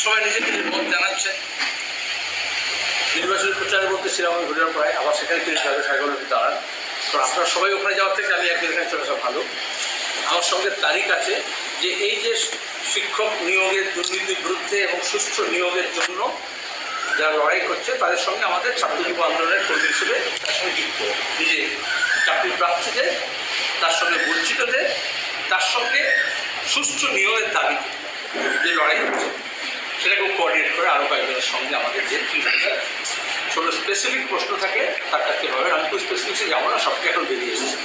সবাই নিজেকে মত জানাচ্ছেন। নির্বাচনী প্রচারের মধ্যে ছিলাম আমি ঘুরে প্রায়, আবার সেখানে তিনি যাবে সাইকোলজি দাঁড়ান। কারণ আপনারা সবাই ওখানে যাওয়ার থেকে আমি একদিন এখানে চলে আসা ভালো। আমার সঙ্গে তারিখ আছে যে এই যে শিক্ষক নিয়োগের দুর্নীতির বিরুদ্ধে এবং সুষ্ঠু নিয়োগের জন্য যারা লড়াই করছে তাদের সঙ্গে আমাদের ছাত্র যুব আন্দোলনের কর্মী হিসেবে তার সঙ্গে যুক্ত, নিজে চাকরি প্রার্থীদের, তার সঙ্গে বঞ্চিতদের, তার সঙ্গে সুষ্ঠু নিয়োগের দাবিতে যে লড়াই হচ্ছে সেটাকেও কোঅর্ডিনেট করে আরও কয়েকজনের সঙ্গে আমাদের যে 3,000 স্পেসিফিক প্রশ্ন থাকে তার কাছে হবে। আমি খুব স্পেসিফিক্সে যাবো না, সবকে এখন বেরিয়ে এসেছে।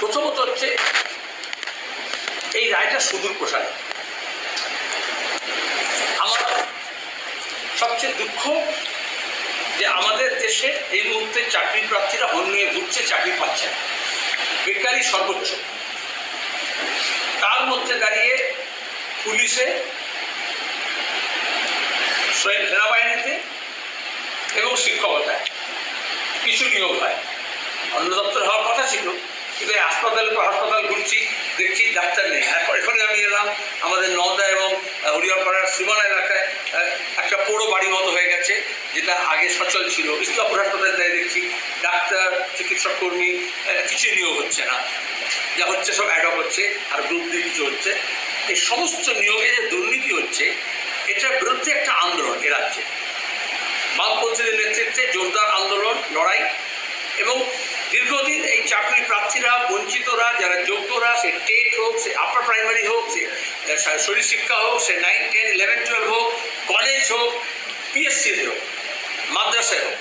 প্রথমত হচ্ছে এই রায়টা সুদূর প্রসারী। আমার সবচেয়ে দুঃখ যে আমাদের দেশে এই মুহূর্তে চাকরি প্রার্থীরা হন নিয়ে ঘুরছে, চাকরি পাচ্ছে না, বেকারই সর্বোচ্চ। তার মধ্যে দাঁড়িয়ে পুলিশে, সেনাবাহিনীতে এবং শিক্ষকতায় কিছু নিয়োগ হয়। অন্য দপ্তর হওয়ার কথা ছিল, কিন্তু হাসপাতাল ঘুরছি, দেখছি ডাক্তার নেই। এখানে আমি এলাম আমাদের নওদা এবং হরিয়াপাড়ার সীমানা এলাকায় একটা পোড়ো বাড়ি মতো হয়ে গেছে, যেটা আগে সচল ছিল। ইসলামপুর হাসপাতালে তাই দেখছি ডাক্তার, চিকিৎসক কর্মী কিছু নিয়োগ হচ্ছে না, যা হচ্ছে সব অ্যাডপ হচ্ছে আর গ্রুপ দিয়ে কিছু হচ্ছে। এই সমস্ত নিয়োগে যে দুর্নীতি হচ্ছে এটার বিরুদ্ধে একটা আন্দোলন এ রাজ্যে, বামপন্থীদের নেতৃত্বে জোরদার আন্দোলন, লড়াই। এবং দীর্ঘদিন এই চাকরি প্রার্থীরা, বঞ্চিতরা, যারা যোগ্যরা, সে টেট হোক, সে আপার প্রাইমারি হোক, সে শরীর শিক্ষা হোক, সে 9, 10, 11, 12 হোক, কলেজ হোক, পিএসসি হোক, মাদ্রাসায় হোক,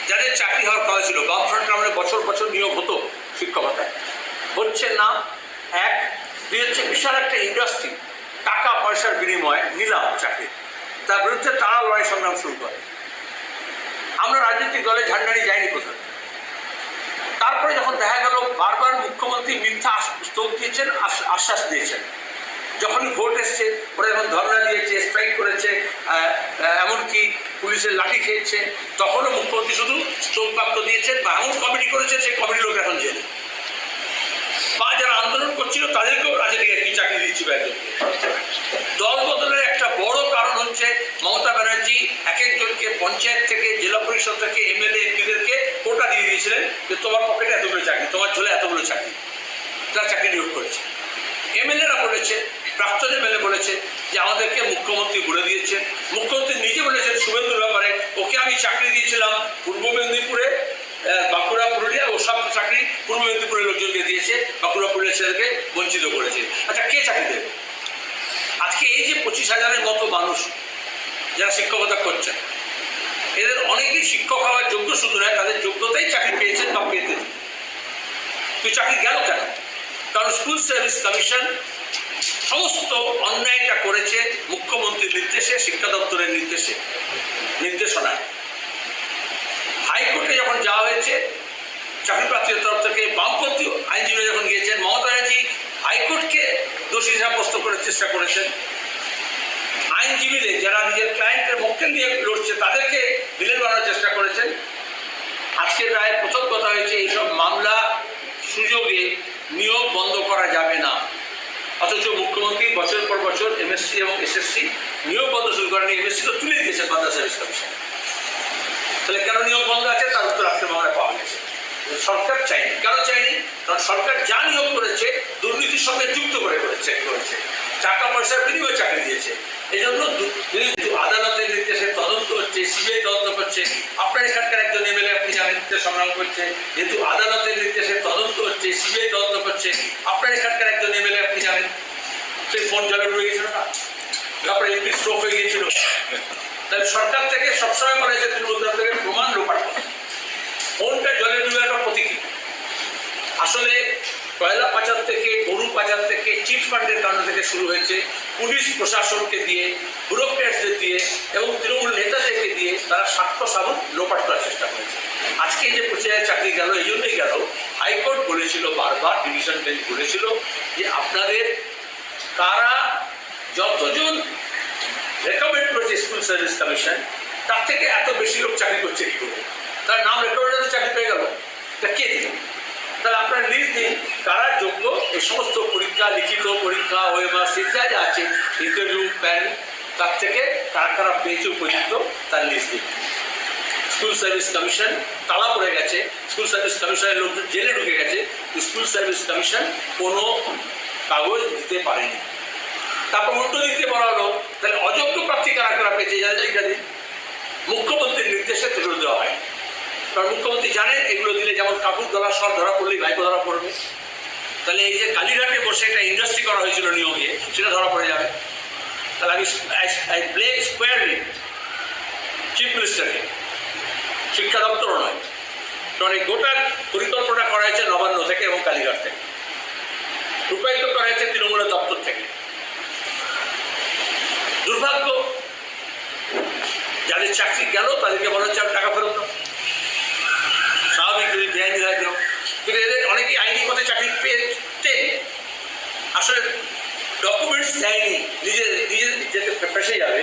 যাদের চাকরি হওয়ার কথা ছিল, বামফ্রন্ট আমলে বছর বছর নিয়োগ হতো শিক্ষকতায়, হচ্ছে না। এক, দুই হচ্ছে বিশাল একটা ইন্ডাস্ট্রি, টাকা পয়সার বিনিময়ে নিলাম চাকরি, তার বিরুদ্ধে তারা লড়াই সংগ্রাম শুরু করে। আমরা রাজনৈতিক দলে ঝান্ডা নিয়ে যাইনি কোথাও। তারপরে যখন দেখা গেল বারবার মুখ্যমন্ত্রী মিথ্যা স্তোক দিয়েছেন, আশ্বাস দিয়েছেন, যখনই ভোট এসছে ওরা যখন ধর্ণা দিয়েছে, স্ট্রাইক করেছে, এমনকি পুলিশের লাঠি খেয়েছে, তখনও মুখ্যমন্ত্রী শুধু স্তোক বাক্য দিয়েছেন বা এমন কমিটি করেছেন, সেই কমিটির লোক এখন জেলে। বা যারা আন্দোলন করছিল তাদেরকেও রাজনীতি কি চাকরি দিচ্ছি একজনকে। দল বদলের একটা বড় কারণ হচ্ছে মমতা ব্যানার্জি এক একজনকে পঞ্চায়েত থেকে, জেলা পরিষদ থেকে, এমএলএ এমপিদেরকে কোটা দিয়ে দিয়েছিলেন যে তোমার পকেটে এতগুলো চাকরি, তোমার ঝোলে এতগুলো চাকরি, তারা চাকরি নিয়োগ করেছে। এমএলএরা বলেছে, প্রাক্তন এমএলএ বলেছে যে আমাদেরকে মুখ্যমন্ত্রী বলে দিয়েছে। মুখ্যমন্ত্রী নিজে বলেছেন শুভেন্দুর ব্যাপারে, ওকে আমি চাকরি দিয়েছিলাম পূর্ব মেদিনীপুরে, বাঁকুড়া, পুরুলিয়া, ও সব চাকরি পূর্ব মেদিনীপুরের লোকজনকে দিয়েছে, বাঁকুড়া, পুরুলিয়া ছেলেকে বঞ্চিত করেছে। আচ্ছা, কে চাকরি দেবে? আজকে এই যে 25,000-এর মতো মানুষ যারা শিক্ষকতা করছেন, এদের অনেকেই শিক্ষক হওয়ার যোগ্য, শুধু নয় তাদের যোগ্যতাই চাকরি পেয়েছেন বা পেতেন। তুই চাকরি গেল কেন? কারণ স্কুল সার্ভিস কমিশন সমস্ত অন্যায়টা করেছে মুখ্যমন্ত্রীর নির্দেশে, শিক্ষা দপ্তরের নির্দেশনায়। হাইকোর্টে যখন যাওয়া হয়েছে চাকরি প্রার্থীদের তরফ থেকে, বামপন্থী আইনজীবীরা যখন গিয়েছেন, মমতা ব্যানার্জি হাইকোর্টকে দোষী সাব্যস্ত করার চেষ্টা করেছেন। আইনজীবীদের যারা নিজের ক্লায়েন্টের মক্কেল নিয়ে লড়ছে তাদেরকে ভিলেন বানানোর চেষ্টা করেছেন। আজকের রায়ের প্রথম কথা হয়েছে এইসব মামলা সুযোগে নিয়োগ বন্ধ করা যাবে না, অথচ মুখ্যমন্ত্রী বছরের পর বছর এমএসসি এবং এসএসসি নিয়োগ বন্ধ শুরু করেনি, এমএসসি তো তুলে দিয়েছেন মাদ্রাসা সার্ভিস কমিশন। তাহলে কেন নিয়োগ বন্ধ আছে তার উত্তর আজকের মামলায় পাওয়া গেছে। সরকার চাইনি। কেন চাইনি? কারণ সরকার যা নিয়োগ করেছে দুর্নীতির সঙ্গে যুক্ত করে করেছে, টাকা পয়সার বিনিময়ে চাকরি দিয়েছে। এই জন্য আদালতের নির্দেশে তদন্ত হচ্ছে, সিবিআই তদন্ত করছে। আপনার এখানকার একজন এমএলএ, আপনি জানেন, সংগ্রাম করছে, যেহেতু আদালতের নির্দেশে তদন্ত হচ্ছে, সিবিআই তদন্ত করছে। আপনার এখানকার একজন এমএলএ, আপনি জানেন, সেই ফোন জলে ডুবে গেছিল না, তারপরে এমপি স্ট্রোক হয়ে গিয়েছিল। তাহলে সরকার থেকে সবসময় বলা হয়েছে তৃণমূল থেকে প্রমাণ লোপাট করা। ফোনটা জলে ডুবে একটা প্রতীকী। আসলে কয়লা পাচার থেকে, গরু পাচার থেকে, চিট ফান্ডের কারণ থেকে শুরু হয়েছে, পুলিশ প্রশাসনকে দিয়ে, ব্যুরোক্র্যাটসদের দিয়ে এবং তৃণমূল নেতাদেরকে দিয়ে তারা সাক্ষ্য সাবুত লোপাট করার চেষ্টা করেছে। আজকে যে 25,000 চাকরি গেল, এই জন্যই গেল, হাইকোর্ট বলেছিল বারবার, ডিভিশন বেঞ্চ বলেছিল যে আপনাদের কারা যতজন রেকমেন্ড করেছে স্কুল সার্ভিস কমিশন, তার থেকে এত বেশি লোক চাকরি করছে কি করে? তার নাম রেকমেন্ড চাকরি পেয়ে গেল, তা কে দিল? তাহলে আপনারা লিস্ট দিন কারা যোগ্য। এই সমস্ত পরীক্ষা, লিখিত পরীক্ষা, ওএমআর, যা যা আছে, ইন্টারভিউ, প্যানেল, তার থেকে কারা কারা পেয়েছে উপযুক্ত তার লিস্ট দিন। স্কুল সার্ভিস কমিশন তালা পড়ে গেছে, স্কুল সার্ভিস কমিশনের লোকজন জেলে ঢুকে গেছে, স্কুল সার্ভিস কমিশন কোনো কাগজ দিতে পারেনি। তারপর উল্টো দিতে বলা হলো তাহলে অযোগ্য প্রার্থী কারা কারা পেয়েছে যাদের এটা দিন। মুখ্যমন্ত্রীর নির্দেশে সেগুলো দেওয়া হয়, কারণ মুখ্যমন্ত্রী জানেন এগুলো দিলে যেমন কাপড় ধরা সব ধরা পড়লেই ভাইপো ধরা পড়বে। তাহলে এই যে কালীঘাটে বসে একটা ইন্ডাস্ট্রি করা হয়েছিল নিয়োগে, সেটা ধরা পড়ে যাবে। তাহলে আমি আই ব্লেম স্কোয়ারলি চিফ মিনিস্টারকে, শিক্ষা দপ্তরও নয়, কারণ এই গোটা পরিকল্পনা করা হয়েছে নবান্ন থেকে এবং কালীঘাট থেকে, রূপায়িত করা হয়েছে তৃণমূলের দপ্তর থেকে। দুর্ভাগ্য, যাদের চাকরি গেল তাদেরকে বলা হচ্ছে টাকা ফেরত দাও, স্বাভাবিক যদি বেআইনি হয় কেন, কিন্তু এদের অনেকেই আইনি পথে চাকরি পেতে আসলে ডকুমেন্টস দেয়নি, নিজে যেতে ফেসে যাবে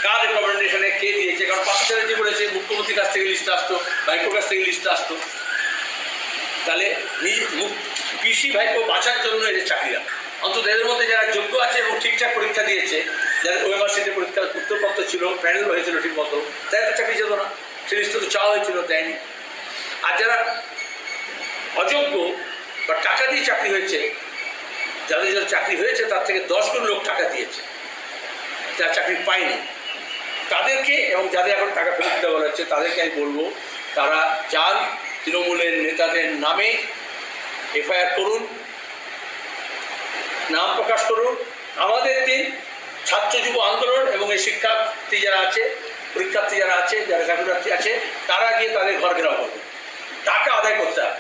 কার রেকমেন্ডেশনে কে দিয়েছে। কারণ পাকিস্তানে যে বলেছে মুখ্যমন্ত্রীর কাছ থেকে লিস্ট আসতো, ভাইপোর কাছ থেকে লিস্ট আসতো, তাহলে পিসি ভাইপো বাঁচার জন্য এদের চাকরিরা অন্তত এদের মধ্যে যারা যোগ্য আছে এবং ঠিকঠাক পরীক্ষা দিয়েছে, যাদের ওয়েমার্সিটি পরীক্ষার উত্তরপত্র ছিল, প্যানেল হয়েছিল ঠিক মতো, তাই তো চাকরি যেত না, সে লিস্ট তো চাওয়া হয়েছিল, দেয়নি। আর যারা অযোগ্য বা টাকা দিয়ে চাকরি হয়েছে, যাদের যারা চাকরি হয়েছে তার থেকে 10 গুণ লোক টাকা দিয়েছে, যারা চাকরি পায়নি তাদেরকে, এবং যাদের এখন টাকা ফেরত দিতে বলা হচ্ছে তাদেরকে আমি বলবো তারা যান তৃণমূলের নেতাদের নামে এফআইআর করুন, নাম প্রকাশ করুন। আমাদের দিন ছাত্র যুব আন্দোলন এবং এই শিক্ষার্থী যারা আছে, পরীক্ষার্থী যারা আছে, যারা চাকরিপ্রার্থী আছে, তারা গিয়ে তাদের ঘর ঘেরাও করবে, টাকা আদায় করতে হবে।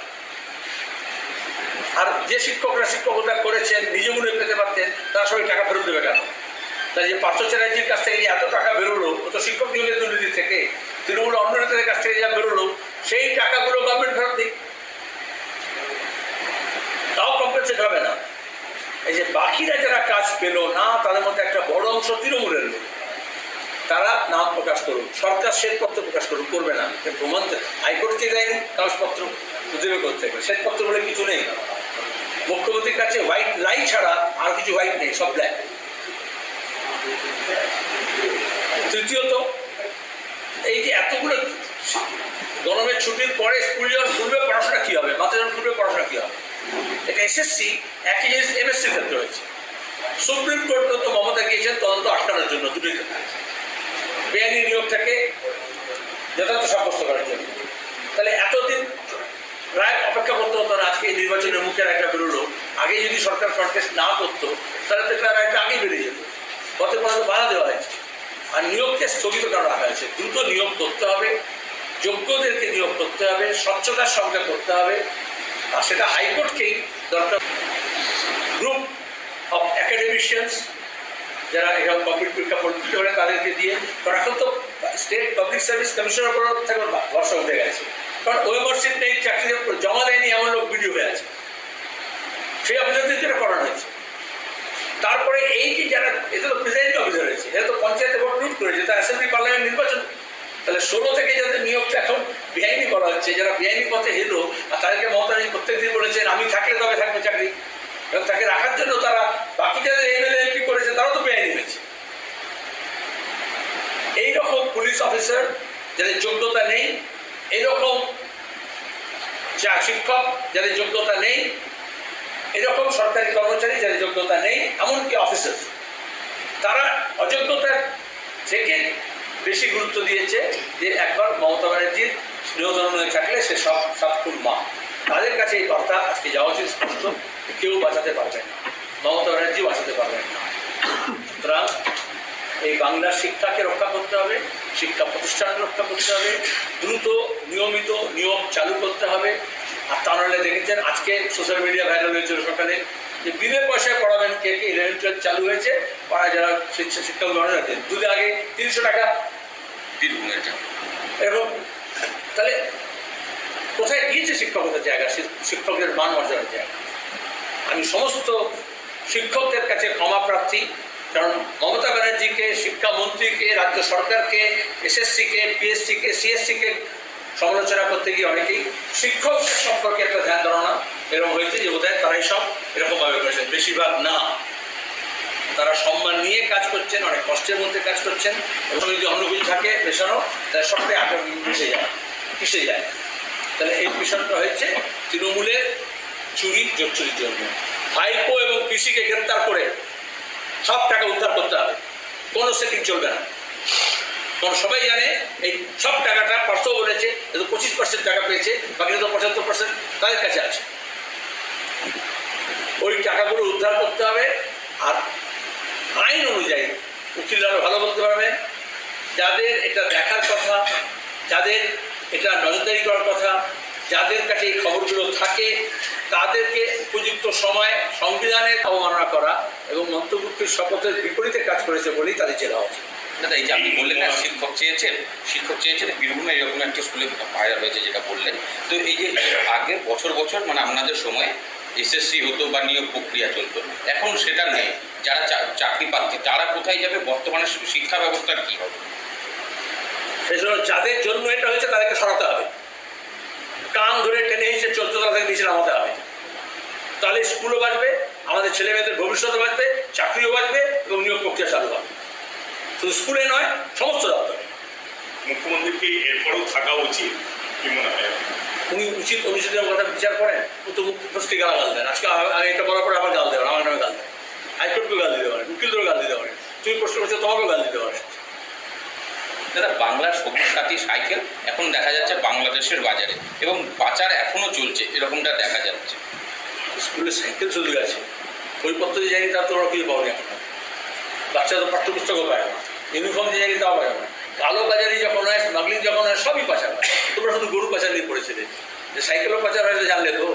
আর যে শিক্ষকরা শিক্ষকতা করেছেন নিজ মনে পেতে পারতেন, তারা সবাই টাকা ফেরত দেবে কেন? তাই যে পার্থ চ্যাটার্জির কাছ থেকে যে এত টাকা বেরোলো, ও তো শিক্ষক নিয়োগের দুর্নীতি থেকে, তৃণমূল অন্য নেতাদের কাছ থেকে যা বেরোলো সেই টাকাগুলো গভর্নমেন্ট ফেরত দিক, তাও কম্পেনসেট হবে না। এই যে বাকিরা যারা কাজ পেল না, তাদের মধ্যে একটা বড় অংশ তৃণমূলের লোক, তারা নাম প্রকাশ করুক, সরকার শ্বেতপত্র প্রকাশ করুক, করবে না প্রমাণ হাইকোর্টকে দেয়নি কাগজপত্র, দেবে করতে হবে, শ্বেতপত্র বলে কিছু নেই। মুখ্যমন্ত্রীর কাছে হোয়াইট লাই ছাড়া আর কিছু হোয়াইট নেই, সব ব্ল্যাক। তৃতীয়ত, এই যে এতগুলো গরমের ছুটির পরে স্কুল যখন খুলবে পড়াশোনা কী হবে, মাত্রা যখন খুলবে পড়াশোনা কী হবে? এটা এসএসসি, একই জিনিস এমএসসির ক্ষেত্রে হয়েছে। সুপ্রিম কোর্ট তো মমতা গিয়েছেন তদন্ত আটকানোর জন্য, দুটোই ক্ষেত্রে বেআইনি নিয়োগটাকে যথার্থ সাব্যস্ত করার জন্য। তাহলে এতদিন রায় অপেক্ষা করতে হতো না। আজকে এই নির্বাচনের মুখে রায়টা বেরোলো, আগে যদি সরকার কন্টেস্ট না করতো তাহলে তো রায়টা আগেই বেরিয়ে যেত। গত পর্যন্ত বাধা দেওয়া হয়েছে, আর নিয়োগকে স্থগিত করা রাখা হয়েছে। দ্রুত নিয়োগ করতে হবে, যোগ্যদেরকে নিয়োগ করতে হবে, স্বচ্ছতার সঙ্গে করতে হবে, আর সেটা হাইকোর্টকেই দরকার। গ্রুপ অফ অ্যাকাডেমিশিয়ানস যারা এরকম কমপ্লিট পরীক্ষা পরীক্ষা করে তাদেরকে দিয়ে, কারণ এখন তো স্টেট পাবলিক সার্ভিস কমিশনের উপর থেকে ভরসা উঠে গেছে, কারণ ওয়েমার্সিট নেই, চাকরি জমা দেয়নি এমন লোক ভিডিও হয়ে আছে, সেই অফিসারদের যেটা করানো হয়েছে। তারপরে এই যে যারা, এটা তো প্রিজাইডিং অফিসার হয়েছে, এরা তো পঞ্চায়েতে ভোট লুট করেছে, তা অ্যাসেম্বলি পার্লামেন্ট নির্বাচন। তাহলে 16 থেকে যাদের নিয়োগটা এখন বেআইনি করা হচ্ছে, যারা বেআইনি পথে এলো, আর তাদেরকে মমতা ব্যানার্জি প্রত্যেকদিন বলেছেন আমি থাকলে তবে থাকবে চাকরি, এবং তাকে রাখার জন্য তারা বাকি যাদের এমএলএ এমপি করেছে তারাও তো বেআইনি হয়েছে। এইরকম পুলিশ অফিসার যাদের যোগ্যতা নেই, এইরকম শিক্ষক যাদের যোগ্যতা নেই, এরকম সরকারি কর্মচারী যাদের যোগ্যতা নেই, এমনকি অফিসার, তারা অযোগ্যতার থেকে বেশি গুরুত্ব দিয়েছে যে একবার মমতা ব্যানার্জির স্নেহধর্মে থাকলে সে সব সাতক্ষণ মা। তাদের কাছে এই বার্তা আজকে যাওয়া উচিত স্পষ্ট, কেউ বাঁচাতে পারবেন না, মমতা ব্যানার্জি বাঁচাতে পারবেন না। সুতরাং এই বাংলার শিক্ষাকে রক্ষা করতে হবে, শিক্ষা প্রতিষ্ঠান রক্ষা করতে হবে, দ্রুত নিয়মিত নিয়োগ চালু করতে হবে। আর তা নাহলে দেখেছেন আজকে সোশ্যাল মিডিয়া ভাইরাল হয়েছিল সকালে যে বিনা পয়সায় পড়াবেন কে কে, 11-12 চালু হয়েছে, পাড়ায় যারা শিক্ষক রাখেন দুধে আগে 300 টাকা এরকম। তাহলে কোথায় গিয়েছে শিক্ষকতার জায়গা, শিক্ষকদের মান মর্যাদার জায়গা? আমি সমস্ত শিক্ষকদের কাছে ক্ষমা প্রার্থী, কারণ মমতা ব্যানার্জিকে, শিক্ষামন্ত্রীকে, রাজ্য সরকারকে, এসএসসিকে, পিএসসিকে, সিএসসিকে সমালোচনা করতে গিয়ে অনেকেই শিক্ষকদের সম্পর্কে একটা ধ্যান ধারণা এরকম হয়েছে যে বোধহয় তারাই সব এরকমভাবে করেছেন। বেশিরভাগ না, তারা সম্মান নিয়ে কাজ করছেন, অনেক কষ্ট কষ্টের মধ্যে কাজ করছেন এবং যদি অন্য কিছু থাকে মেশানো তাহলে সবটাই আটা পিষে যায়। তাহলে এই মিশনটা হয়েছে তৃণমূলের চুরি জোচ্চুরির জন্য। ভাইপো এবং পিসিকে গ্রেপ্তার করে সব টাকা উদ্ধার করতে হবে, কোনো সেটিং চলবে না। কারণ সবাই জানে এই সব টাকাটা পার্থ বলেছে 25% টাকা পেয়েছে, বাকি তো 75% তাদের কাছে আছে। ওই টাকাগুলো উদ্ধার করতে হবে। আর আইন অনুযায়ী উকিলরা ভালো বলতে পারবেন, যাদের এটা দেখার কথা, যাদের এটা নজরদারি করার কথা, যাদের কাছে এই খবরগুলো থাকে তাদেরকে উপযুক্ত সময় সংবিধানের অবমাননা করা এবং মন্তব্যের শপথের বিপরীতে কাজ করেছে বলেই তাদের জেলা উচিত। দাদা, এই যে আপনি বললেন না শিক্ষক চেয়েছেন বীরভূমে এরকম একটা স্কুলে ভাইরাল হয়েছে যেটা বললেন, তো এই যে আগে বছর মানে আপনাদের সময় এসএসসি হতো বা নিয়োগ প্রক্রিয়া চলতো, এখন সেটা নেই। যারা চাকরি প্রার্থী তারা কোথায় যাবে? বর্তমানে শিক্ষা ব্যবস্থার কী হবে? সেজন্য যাদের জন্য এটা হয়েছে তাদেরকে সরাতে হবে, কান ধরে টেনে হিসেবে চলতে তাদেরকে নিচে নামাতে হবে। তাহলে স্কুলও বাঁচবে, আমাদের ছেলে মেয়েদের ভবিষ্যৎও বাঁচবে, চাকরিও বাঁচবে এবং নিয়োগ প্রক্রিয়া চালু হবে। শুধু স্কুলে নয়, সমস্ত দপ্তরে। মুখ্যমন্ত্রীকে এরপরেও থাকা উচিত কি মনে হয়? উনি উচিত অনুচিতের কথা বিচার করেন, উনি তো মুখ্যমন্ত্রী গাল দেন। আজকে এটা বলার পরে আবার গাল দেবেন, আমার নামে গাল দেবেন, হাইকোর্টকেও গাল দিতে পারেন, উকিলদেরও গাল দিতে পারেন, তুমি প্রশ্ন করছো তোমাকেও গাল দিতে পারেন। দাদা, বাংলার সবুজ সাথী সাইকেল এখন দেখা যাচ্ছে বাংলাদেশের বাজারে এবং পাচার এখনও চলছে, এরকমটা দেখা যাচ্ছে। স্কুলে সাইকেল শুধু আছে, বইপত্র যে যায়নি তার তোমরা কিছু পাওনি এখন। বাচ্চা তো পাঠ্যপুস্তকও পায় না, ইউনিফর্ম যে যায়নি তাও পায় না। কালো বাজারি যখন হয়, স্মাগলিং যখন হয়, সবই পাচার হয়। তোমরা শুধু গরু পাচার নিয়ে পড়েছিলে, যে সাইকেলও পাচার হয় জানলে তো।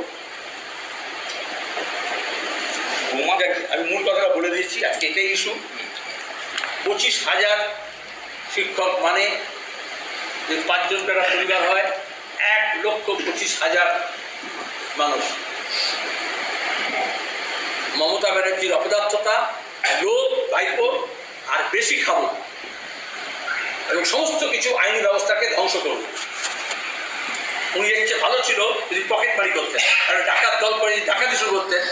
আমি মূল কথাটা বলে দিয়েছি, আজকে এটাই ইস্যু। 25,000 শিক্ষক মানে যে 5 জন টাকা পরিবার হয়, 1,25,000 মানুষ। মমতা ব্যানার্জির অপদার্থতা, লোভ, ভাইপো আর বেশি খাবো এবং সমস্ত কিছু আইনি ব্যবস্থাকে ধ্বংস করবে। উনি এর চেয়ে ভালো ছিল যদি পকেট মারি করতেন আর ডাকাত দল করে যদি ডাকাতি শুরু করতেন।